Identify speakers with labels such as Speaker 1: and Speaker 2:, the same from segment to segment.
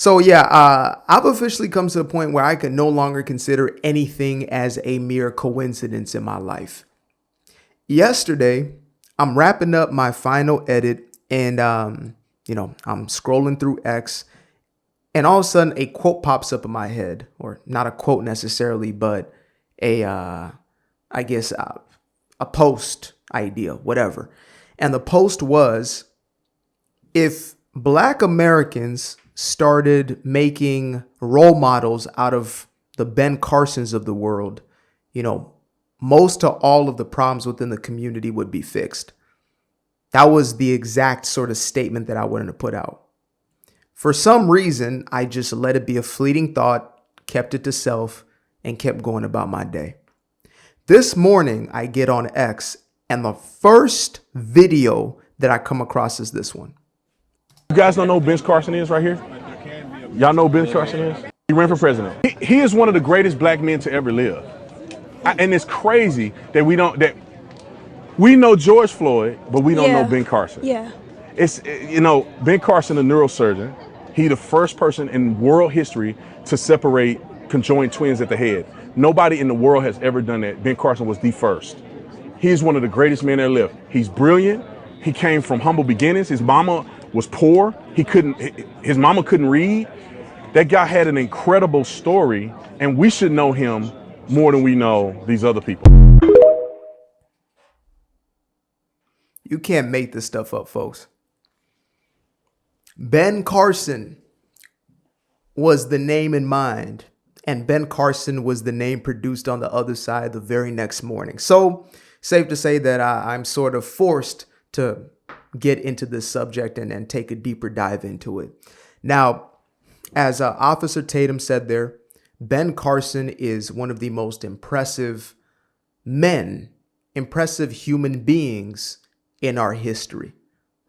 Speaker 1: So yeah, I've officially come to the point where I can no longer consider anything as a mere coincidence in my life. Yesterday, I'm wrapping up my final edit and, I'm scrolling through X and all of a sudden a quote pops up in my head, or not a quote necessarily, but I guess, a post idea, whatever. And the post was, if Black Americans started making role models out of the Ben Carsons of the world, most to all of the problems within the community would be fixed. That was the exact sort of statement that I wanted to put out. For some reason, I just let it be a fleeting thought, kept it to self, and kept going about my day. This morning, I get on X, and the first video that I come across is this one.
Speaker 2: You guys don't know who Ben Carson is right here? Y'all know who Ben Carson is? He ran for president. He is one of the greatest black men to ever live. And it's crazy that we know George Floyd, but we don't know Ben Carson.
Speaker 3: Yeah.
Speaker 2: Ben Carson, a neurosurgeon, he the first person in world history to separate conjoined twins at the head. Nobody in the world has ever done that. Ben Carson was the first. He is one of the greatest men that lived. He's brilliant. He came from humble beginnings. His mama was poor. His mama couldn't read. That guy had an incredible story, and we should know him more than we know these other people.
Speaker 1: You can't make this stuff up, folks. Ben Carson was the name in mind, and Ben Carson was the name produced on the other side the very next morning. So safe to say that I'm sort of forced to get into this subject and take a deeper dive into it. Now, as Officer Tatum said there, Ben Carson is one of the most impressive human beings in our history,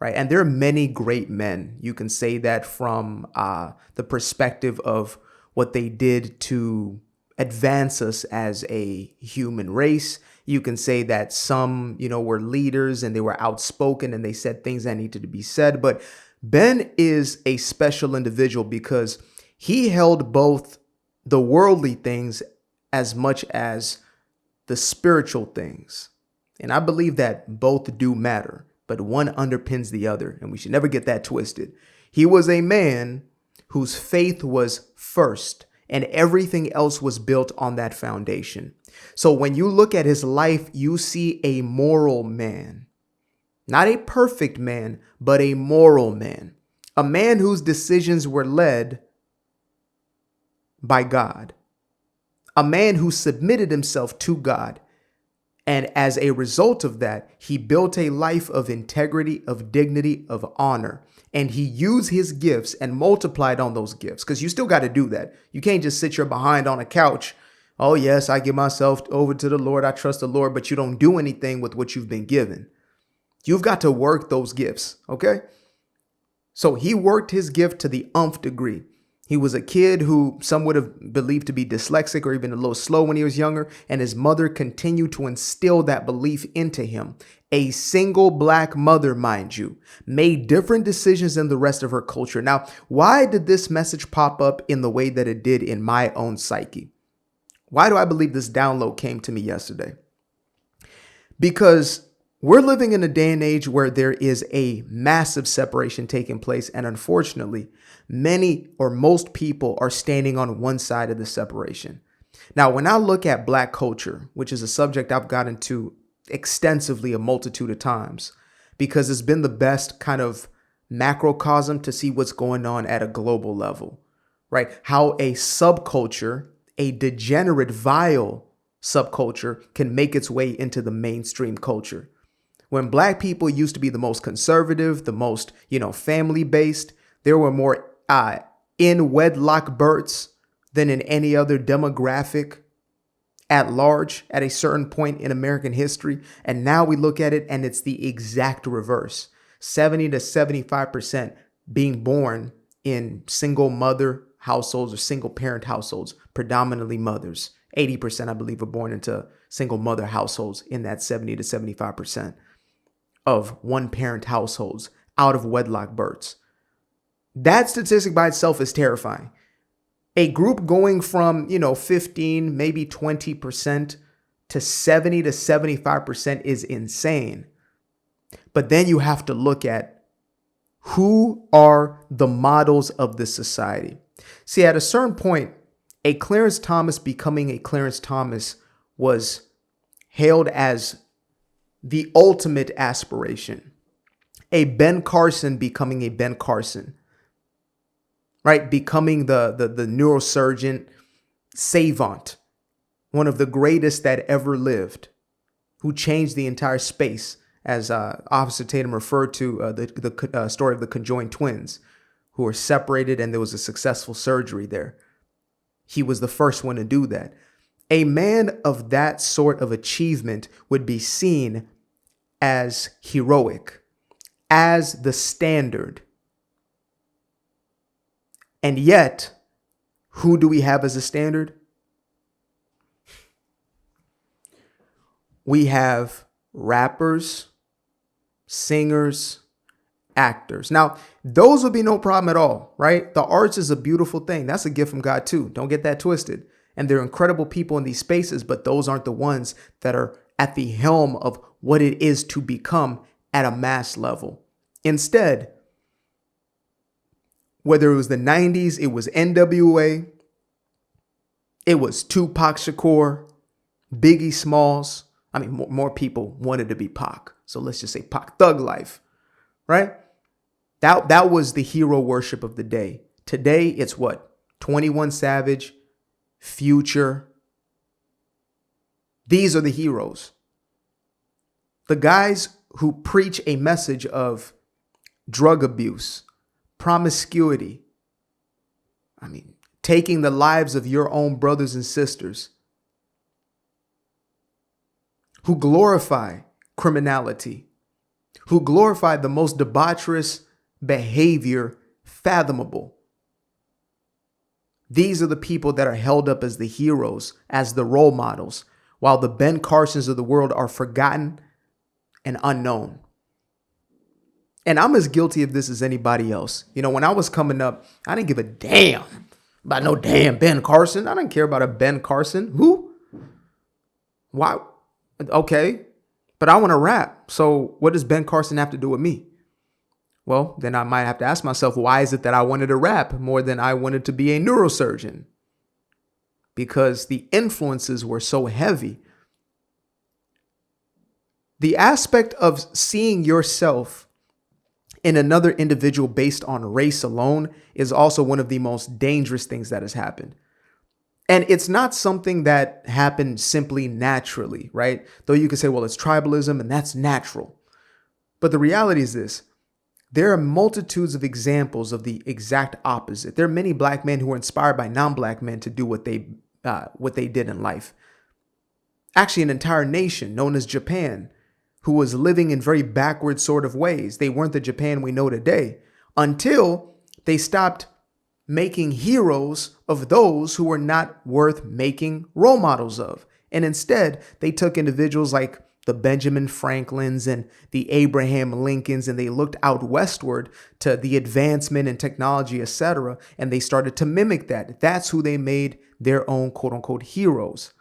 Speaker 1: right? And there are many great men. You can say that from the perspective of what they did to advance us as a human race. You can say that some, were leaders and they were outspoken and they said things that needed to be said. But Ben is a special individual because he held both the worldly things as much as the spiritual things. And I believe that both do matter, but one underpins the other, and we should never get that twisted. He was a man whose faith was first, and everything else was built on that foundation. So when you look at his life, you see a moral man, not a perfect man, but a moral man, a man whose decisions were led by God, a man who submitted himself to God. And as a result of that, he built a life of integrity, of dignity, of honor. And he used his gifts and multiplied on those gifts, because you still got to do that. You can't just sit your behind on a couch. Oh, yes, I give myself over to the Lord. I trust the Lord, but you don't do anything with what you've been given. You've got to work those gifts. OK, so he worked his gift to the nth degree. He was a kid who some would have believed to be dyslexic or even a little slow when he was younger, and his mother continued to instill that belief into him. A single black mother, mind you, made different decisions than the rest of her culture. Now, why did this message pop up in the way that it did in my own psyche? Why do I believe this download came to me yesterday? Because we're living in a day and age where there is a massive separation taking place. And unfortunately, many or most people are standing on one side of the separation. Now, when I look at Black culture, which is a subject I've gotten to extensively a multitude of times, because it's been the best kind of macrocosm to see what's going on at a global level, right? How a subculture, a degenerate, vile subculture, can make its way into the mainstream culture. When Black people used to be the most conservative, the most, family-based, there were more in wedlock births than in any other demographic at large at a certain point in American history. And now we look at it and it's the exact reverse. 70 to 75% being born in single mother households or single parent households, predominantly mothers. 80%, I believe, are born into single mother households in that 70 to 75% of one parent households out of wedlock births. That statistic by itself is terrifying. A group going from, 15, maybe 20% to 70 to 75% is insane. But then you have to look at who are the models of this society. See, at a certain point, a Clarence Thomas becoming a Clarence Thomas was hailed as the ultimate aspiration. A Ben Carson becoming a Ben Carson, right? Becoming the neurosurgeon savant, one of the greatest that ever lived, who changed the entire space, as Officer Tatum referred to the story of the conjoined twins who were separated and there was a successful surgery there. He was the first one to do that. A man of that sort of achievement would be seen as heroic, as the standard. And yet, who do we have as a standard? We have rappers, singers, actors. Now, those would be no problem at all, right? The arts is a beautiful thing. That's a gift from God too. Don't get that twisted. And they're incredible people in these spaces, but those aren't the ones that are at the helm of what it is to become at a mass level. Instead, whether it was the 90s, it was NWA, it was Tupac Shakur, Biggie Smalls. I mean, more people wanted to be Pac. So let's just say Pac, Thug Life, right? That was the hero worship of the day. Today, it's what? 21 Savage, Future. These are the heroes. The guys who preach a message of drug abuse, promiscuity. I mean, taking the lives of your own brothers and sisters. Who glorify criminality. Who glorify the most debaucherous behavior fathomable. These are the people that are held up as the heroes, as the role models, while the Ben Carsons of the world are forgotten and unknown. And I'm as guilty of this as anybody else. When I was coming up, I didn't give a damn about no damn Ben Carson. I didn't care about a Ben Carson. Who? Why? Okay, but I want to rap. So what does Ben Carson have to do with me? Well, then I might have to ask myself, why is it that I wanted to rap more than I wanted to be a neurosurgeon? Because the influences were so heavy. The aspect of seeing yourself in another individual based on race alone is also one of the most dangerous things that has happened. And it's not something that happened simply naturally, right? Though you could say, well, it's tribalism and that's natural. But the reality is this. There are multitudes of examples of the exact opposite. There are many black men who were inspired by non-black men to do what they did in life. Actually, an entire nation known as Japan, who was living in very backward sort of ways. They weren't the Japan we know today until they stopped making heroes of those who were not worth making role models of. And instead, they took individuals like the Benjamin Franklins and the Abraham Lincolns, and they looked out westward to the advancement in technology, etc., and they started to mimic that. That's who they made their own quote unquote heroes.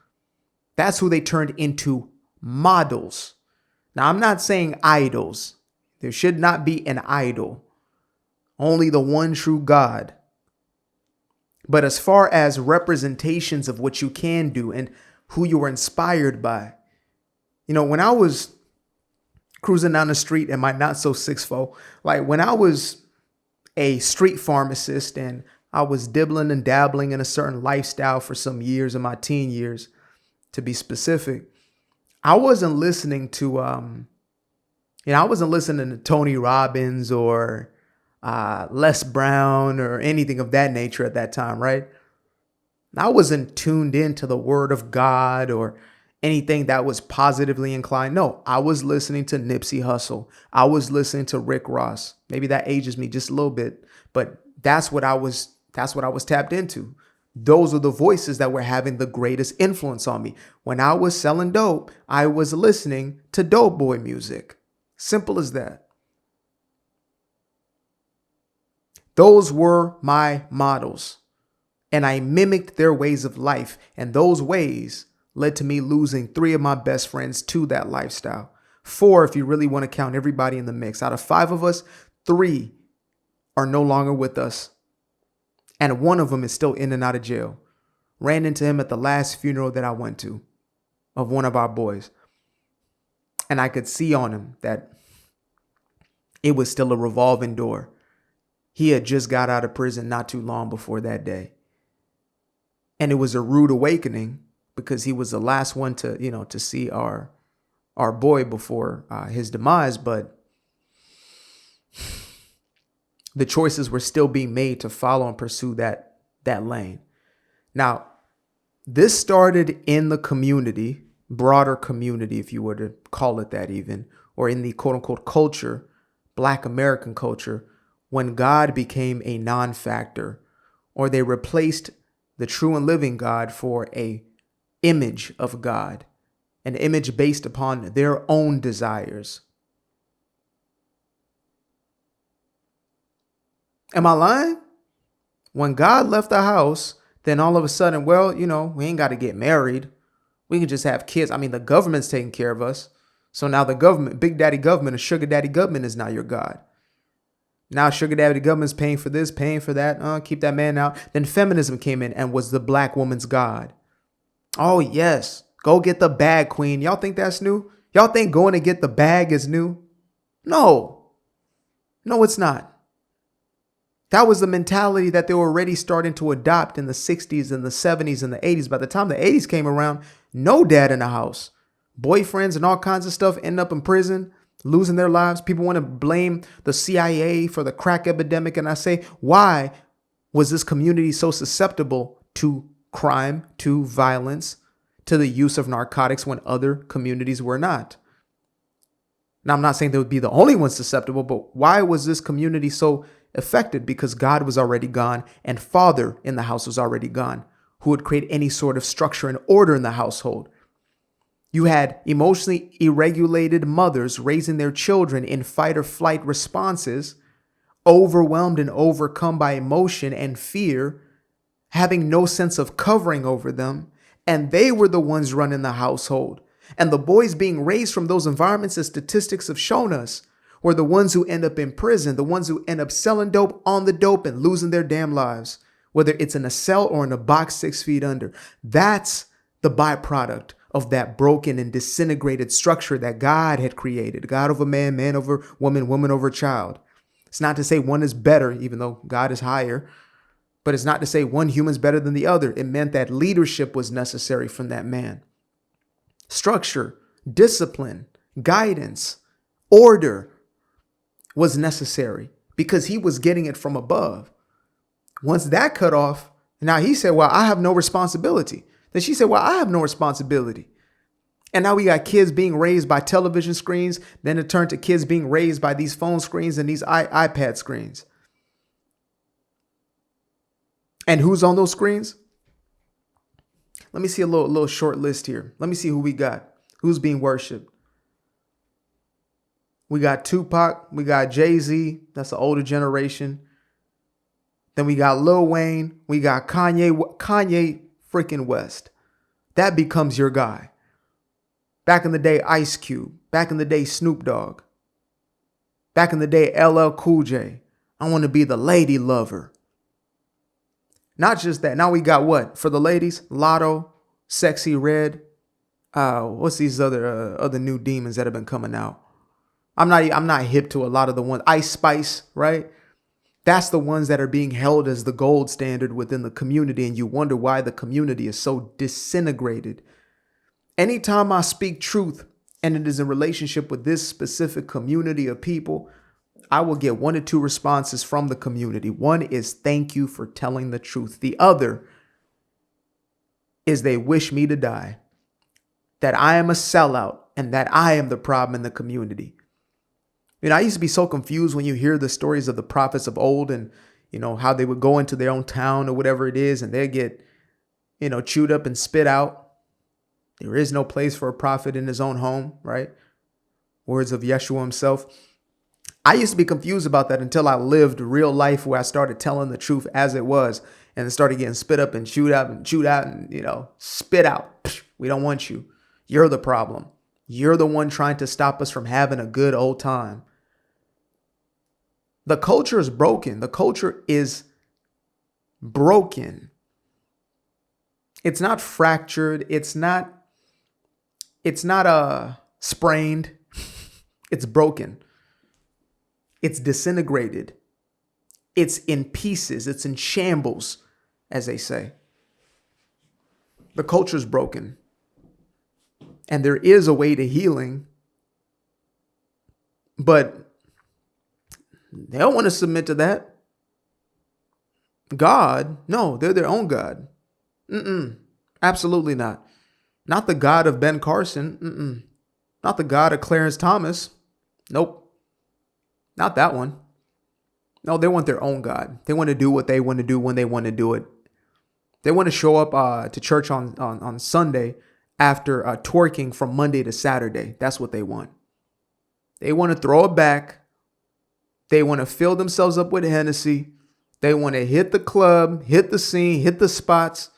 Speaker 1: That's who they turned into models. Now, I'm not saying idols. There should not be an idol. Only the one true God. But as far as representations of what you can do and who you were inspired by, when I was cruising down the street in my not so 6'4", like when I was a street pharmacist and I was dibbling and dabbling in a certain lifestyle for some years in my teen years, to be specific, I wasn't listening to, Tony Robbins or Les Brown or anything of that nature at that time, right? I wasn't tuned into the word of God or anything that was positively inclined. No, I was listening to Nipsey Hussle. I was listening to Rick Ross. Maybe that ages me just a little bit, but that's what I was tapped into. Those are the voices that were having the greatest influence on me. When I was selling dope, I was listening to dope boy music. Simple as that. Those were my models, and I mimicked their ways of life. And those ways led to me losing 3 of my best friends to that lifestyle. 4, if you really want to count everybody in the mix. Out of 5 of us, 3 are no longer with us. And 1 of them is still in and out of jail. Ran into him at the last funeral that I went to of one of our boys. And I could see on him that it was still a revolving door. He had just got out of prison not too long before that day. And it was a rude awakening because he was the last one to see our boy before his demise. But the choices were still being made to follow and pursue that lane. Now, this started in the community, broader community, if you were to call it that even, or in the quote unquote culture, Black American culture, when God became a non-factor, or they replaced the true and living God for a image of God, an image based upon their own desires. Am I lying? When God left the house, then all of a sudden, well, we ain't got to get married. We can just have kids. I mean, the government's taking care of us. So now the government, big daddy government, or sugar daddy government is now your God. Now sugar daddy government's paying for this, paying for that. Keep that man out. Then feminism came in and was the Black woman's God. Oh, yes. Go get the bag, queen. Y'all think that's new? Y'all think going to get the bag is new? No. No, it's not. That was the mentality that they were already starting to adopt in the 60s and the 70s and the 80s. By the time the 80s came around, no dad in the house. Boyfriends and all kinds of stuff end up in prison, losing their lives. People want to blame the CIA for the crack epidemic. And I say, why was this community so susceptible to crime, to violence, to the use of narcotics when other communities were not? Now, I'm not saying they would be the only ones susceptible, but why was this community so affected? Because God was already gone and father in the house was already gone, who would create any sort of structure and order in the household. You had emotionally irregulated mothers raising their children in fight or flight responses, overwhelmed and overcome by emotion and fear, having no sense of covering over them. And they were the ones running the household. And the boys being raised from those environments, as statistics have shown us, were the ones who end up in prison, the ones who end up selling dope on the dope and losing their damn lives, whether it's in a cell or in a box 6 feet under. That's the byproduct of that broken and disintegrated structure that God had created. God over man, man over woman, woman over child. It's not to say one is better, even though God is higher, but it's not to say one human's better than the other. It meant that leadership was necessary from that man. Structure, discipline, guidance, order was necessary because he was getting it from above. Once that cut off, now he said, well, I have no responsibility. Then she said, well, I have no responsibility. And now we got kids being raised by television screens. Then it turned to kids being raised by these phone screens and these iPad screens. And who's on those screens? Let me see a little short list here. Let me see who we got. Who's being worshiped? We got Tupac. We got Jay-Z. That's the older generation. Then we got Lil Wayne. We got Kanye freaking West. That becomes your guy. Back in the day, Ice Cube. Back in the day, Snoop Dogg. Back in the day, LL Cool J. I want to be the lady lover. Not just that. Now we got what? For the ladies, Lotto, Sexy Red. What's these other new demons that have been coming out? I'm not hip to a lot of the ones. Ice Spice, right? That's the ones that are being held as the gold standard within the community. And you wonder why the community is so disintegrated. Anytime I speak truth and it is in relationship with this specific community of people, I will get 1 or 2 responses from the community. One is thank you for telling the truth. The other is they wish me to die, that I am a sellout and that I am the problem in the community. I used to be so confused when you hear the stories of the prophets of old and, how they would go into their own town or whatever it is and they get, chewed up and spit out. There is no place for a prophet in his own home, right? Words of Yeshua himself. I used to be confused about that until I lived real life where I started telling the truth as it was and it started getting spit up and chewed out and, spit out. We don't want you. You're the problem. You're the one trying to stop us from having a good old time. The culture is broken. The culture is broken. It's not fractured. It's not sprained. It's broken. It's disintegrated. It's in pieces. It's in shambles, as they say. The culture is broken. And there is a way to healing, but they don't want to submit to that. God, no, they're their own God. Absolutely not. Not the God of Ben Carson. Not the God of Clarence Thomas. Nope. Not that one. No, they want their own God. They want to do what they want to do when they want to do it. They want to show up to church on Sunday after twerking from Monday to Saturday. That's what they want. They want to throw it back. They want to fill themselves up with Hennessy. They want to hit the club, hit the scene, hit the spots,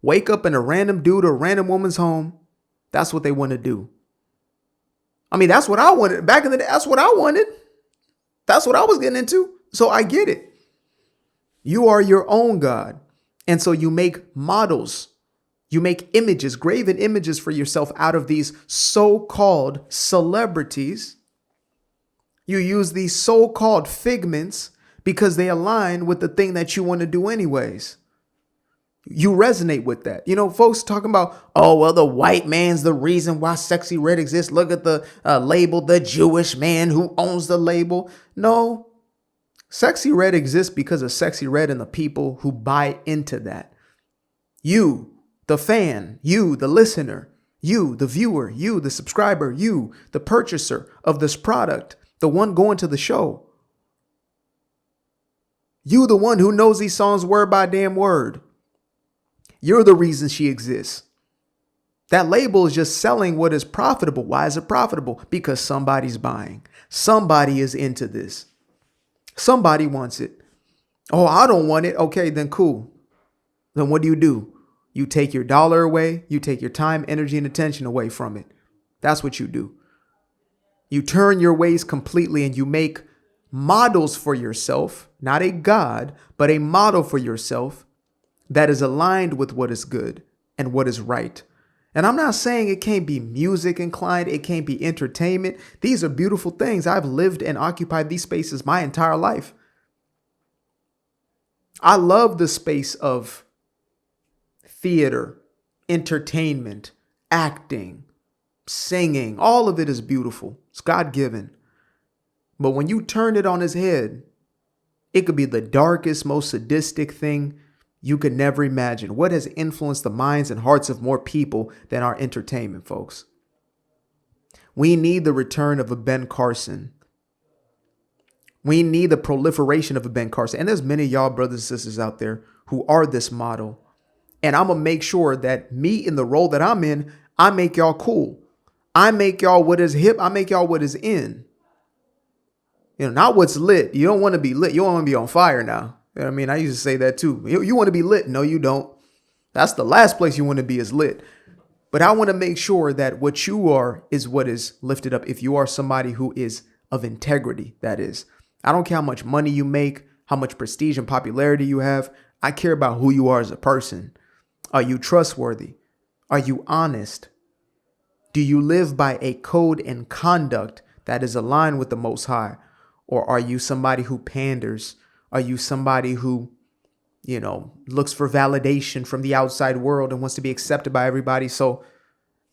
Speaker 1: wake up in a random dude or random woman's home. That's what they want to do. I mean, that's what I wanted back in the day. That's what I wanted. That's what I was getting into. So I get it. You are your own God. And so you make models. You make images, graven images for yourself out of these so-called celebrities. You use these so-called figments because they align with the thing that you want to do anyways. You resonate with that. Folks talking about, oh, well, the white man's the reason why Sexy Red exists. Look at the label, the Jewish man who owns the label. No, Sexy Red exists because of Sexy Red and the people who buy into that. You, the fan, you, the listener, you, the viewer, you, the subscriber, you, the purchaser of this product, the one going to the show. You, the one who knows these songs word by damn word. You're the reason she exists. That label is just selling what is profitable. Why is it profitable? Because somebody's buying. Somebody is into this. Somebody wants it. Oh, I don't want it. Okay, then cool. Then what do? You take your dollar away. You take your time, energy, and attention away from it. That's what you do. You turn your ways completely and you make models for yourself, not a God, but a model for yourself that is aligned with what is good and what is right. And I'm not saying it can't be music inclined. It can't be entertainment. These are beautiful things. I've lived and occupied these spaces my entire life. I love the space of theater, entertainment, acting, singing. All of it is beautiful. It's God-given. But when you turn it on its head, it could be the darkest, most sadistic thing you could never imagine. What has influenced the minds and hearts of more people than our entertainment, folks? We need the return of a Ben Carson. We need the proliferation of a Ben Carson. And there's many of y'all brothers and sisters out there who are this model. And I'm going to make sure that me in the role that I'm in, I make y'all cool. I make y'all what is hip. I make y'all what is in. Not what's lit. You don't want to be lit. You don't want to be on fire now. I mean, I used to say that too. You want to be lit. No, you don't. That's the last place you want to be is lit. But I want to make sure that what you are is what is lifted up. If you are somebody who is of integrity, that is. I don't care how much money you make, how much prestige and popularity you have. I care about who you are as a person. Are you trustworthy? Are you honest? Do you live by a code and conduct that is aligned with the Most High? Or are you somebody who panders? Are you somebody who, looks for validation from the outside world and wants to be accepted by everybody? So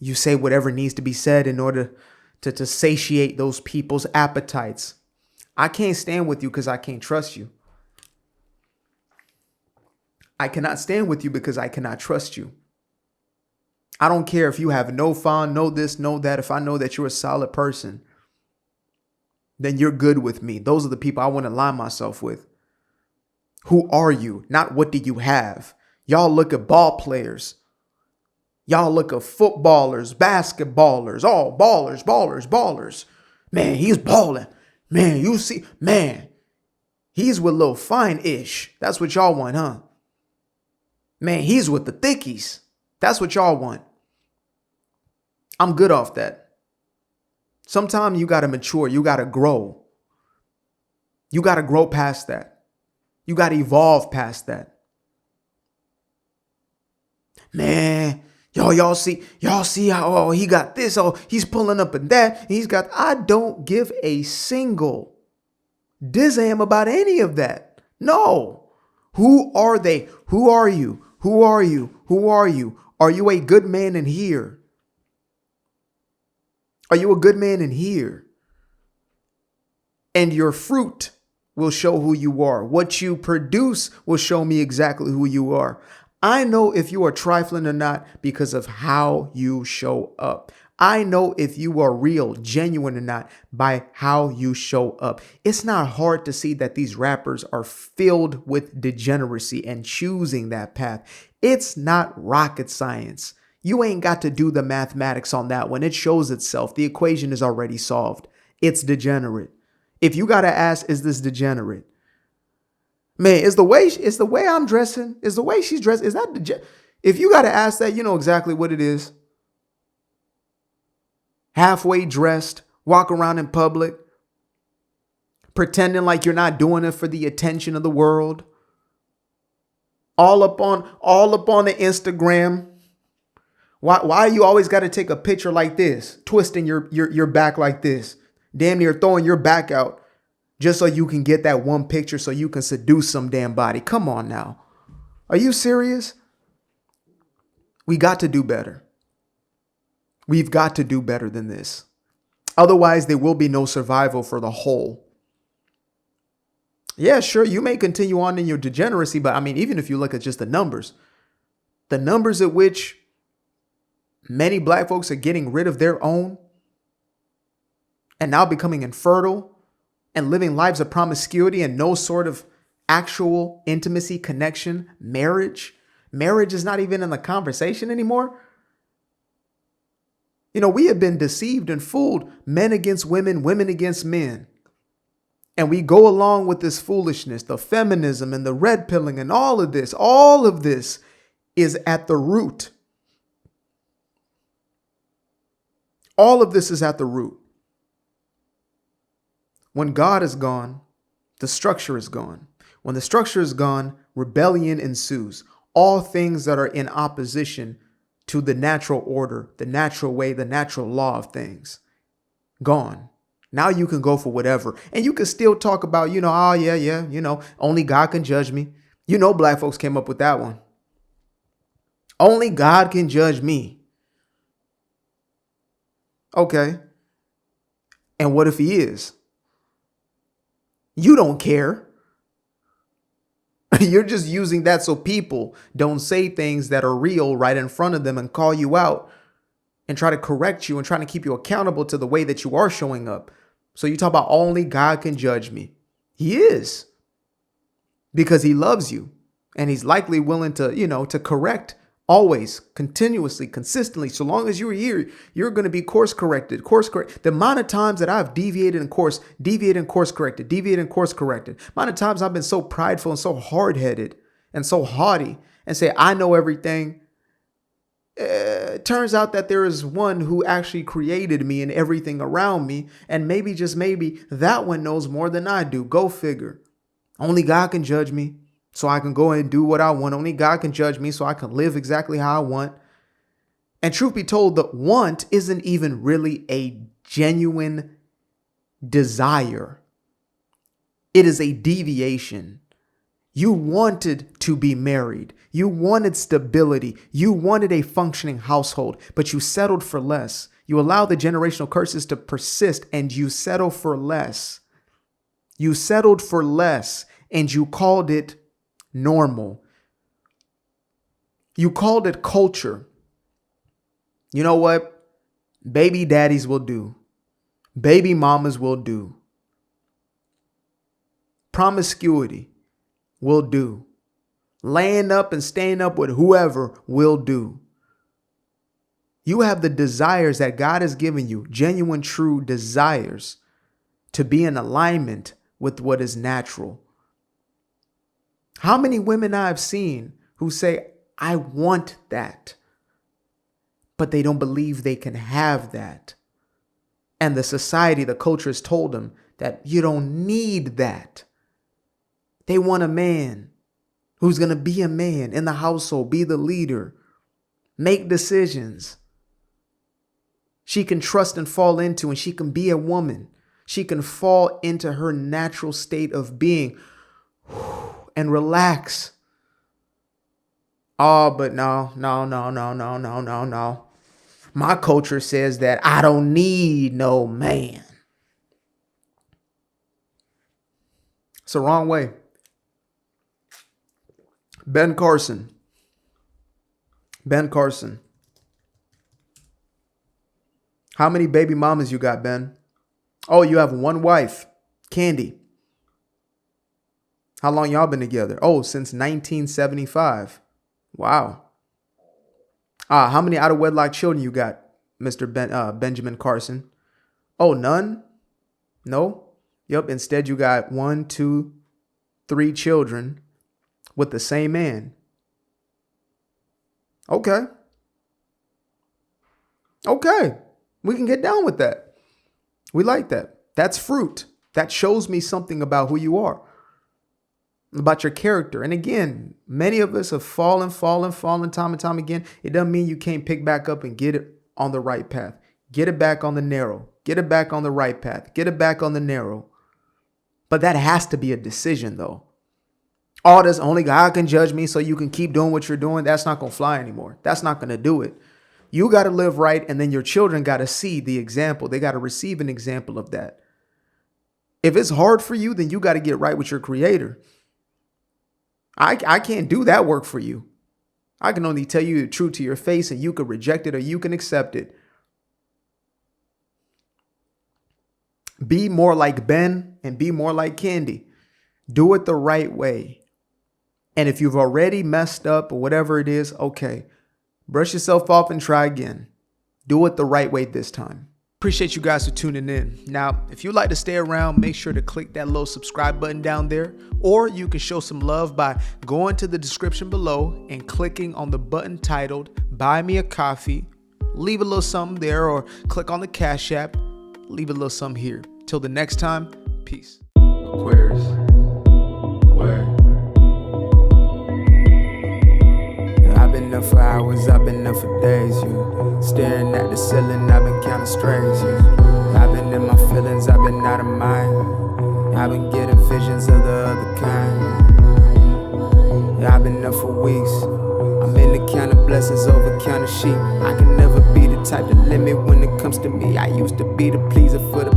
Speaker 1: you say whatever needs to be said in order to satiate those people's appetites. I can't stand with you because I can't trust you. I cannot stand with you because I cannot trust you. I don't care if you have no fun, no this, no that. If I know that you're a solid person, then you're good with me. Those are the people I want to align myself with. Who are you? Not what do you have? Y'all look at ball players. Y'all look at footballers, basketballers, all ballers. Man, he's balling. Man, you see, man, he's with Lil Fine-ish. That's what y'all want, huh? Man, he's with the thickies. That's what y'all want. I'm good off that. Sometimes you got to mature. You got to grow. You got to grow past that. You got to evolve past that. Man, y'all see how he got this. Oh, he's pulling up and that. I don't give a single damn about any of that. No. Who are they? Who are you? Who are you? Who are you? Are you a good man in here? Are you a good man in here? And your fruit will show who you are. What you produce will show me exactly who you are. I know if you are trifling or not because of how you show up. I know if you are real, genuine or not by how you show up. It's not hard to see that these rappers are filled with degeneracy and choosing that path. It's not rocket science. You ain't got to do the mathematics on that one. It shows itself. The equation is already solved. It's degenerate. If you got to ask, is this degenerate? Man, is the way I'm dressing, is the way she's dressed, is that if you got to ask that, you know exactly what it is. Halfway dressed, walk around in public, pretending like you're not doing it for the attention of the world. All up on the Instagram. Why you always got to take a picture like this, twisting your back like this, damn near throwing your back out just so you can get that one picture so you can seduce some damn body. Come on now. Are you serious? We got to do better. We've got to do better than this. Otherwise, there will be no survival for the whole. Yeah, sure, you may continue on in your degeneracy, but I mean, even if you look at just the numbers at which many black folks are getting rid of their own and now becoming infertile and living lives of promiscuity and no sort of actual intimacy, connection, marriage. Marriage is not even in the conversation anymore. You know, we have been deceived and fooled, men against women, women against men. And we go along with this foolishness, the feminism and the red pilling and all of this is at the root. All of this is at the root. When God is gone, the structure is gone. When the structure is gone, rebellion ensues. All things that are in opposition to the natural order, the natural way, the natural law of things, gone. Now you can go for whatever. And you can still talk about, only God can judge me. You know, black folks came up with that one. Only God can judge me. Okay. And what if he is? You don't care. You're just using that so people don't say things that are real right in front of them and call you out and try to correct you and trying to keep you accountable to the way that you are showing up. So you talk about only God can judge me. He is, because he loves you and he's likely willing to, to correct always, continuously, consistently. So long as you're here, you're going to be course corrected. The amount of times that I've deviated and course corrected. The amount of times I've been so prideful and so hard-headed and so haughty and say, I know everything. It turns out that there is one who actually created me and everything around me. And maybe, just maybe, that one knows more than I do. Go figure. Only God can judge me, so I can go and do what I want. Only God can judge me so I can live exactly how I want. And truth be told, the want isn't even really a genuine desire. It is a deviation. You wanted to be married. You wanted stability. You wanted a functioning household, but you settled for less. You allow the generational curses to persist and you settle for less. You settled for less and you called it normal. You called it culture. You know what? Baby daddies will do. Baby mamas will do. Promiscuity will do. Laying up and staying up with whoever will do. You have the desires that God has given you, genuine, true desires, to be in alignment with what is natural. How many women I've seen who say, I want that, but they don't believe they can have that. And the society, the culture has told them that you don't need that. They want a man who's going to be a man in the household, be the leader, make decisions. She can trust and fall into, and she can be a woman. She can fall into her natural state of being and relax. Oh, but no. My culture says that I don't need no man. It's the wrong way. Ben Carson. How many baby mamas you got, Ben? Oh, you have one wife, Candy. How long y'all been together? Oh, since 1975. Wow. How many out of wedlock children you got, Mr. Benjamin Carson? Oh, none? No? Yep. Instead, you got 1, 2, 3 children with the same man. Okay. We can get down with that. We like that. That's fruit. That shows me something about who you are, about your character. And again, many of us have fallen time and time again. It doesn't mean you can't pick back up and get it on the right path. Get it back on the narrow. Get it back on the right path. Get it back on the narrow. But that has to be a decision, though. All this, only God can judge me so you can keep doing what you're doing. That's not going to fly anymore. That's not going to do it. You got to live right, and then your children got to see the example. They got to receive an example of that. If it's hard for you, then you got to get right with your creator. I can't do that work for you. I can only tell you the truth to your face, and you can reject it or you can accept it. Be more like Ben and be more like Candy. Do it the right way. And if you've already messed up or whatever it is, okay, brush yourself off and try again. Do it the right way this time. Appreciate you guys for tuning in. Now, if you'd like to stay around, make sure to click that little subscribe button down there, or you can show some love by going to the description below and clicking on the button titled Buy Me a Coffee. Leave a little something there, or click on the Cash App. Leave a little something here. Till the next time, peace. Aquarius.
Speaker 3: I've been up for hours, I've been up for days, you. Staring at the ceiling, I've been counting strays, you. I've been in my feelings, I've been out of mind. I've been getting visions of the other kind. I've been up for weeks. I'm in the counting blessings over counting sheep. I can never be the type to limit when it comes to me. I used to be the pleaser for the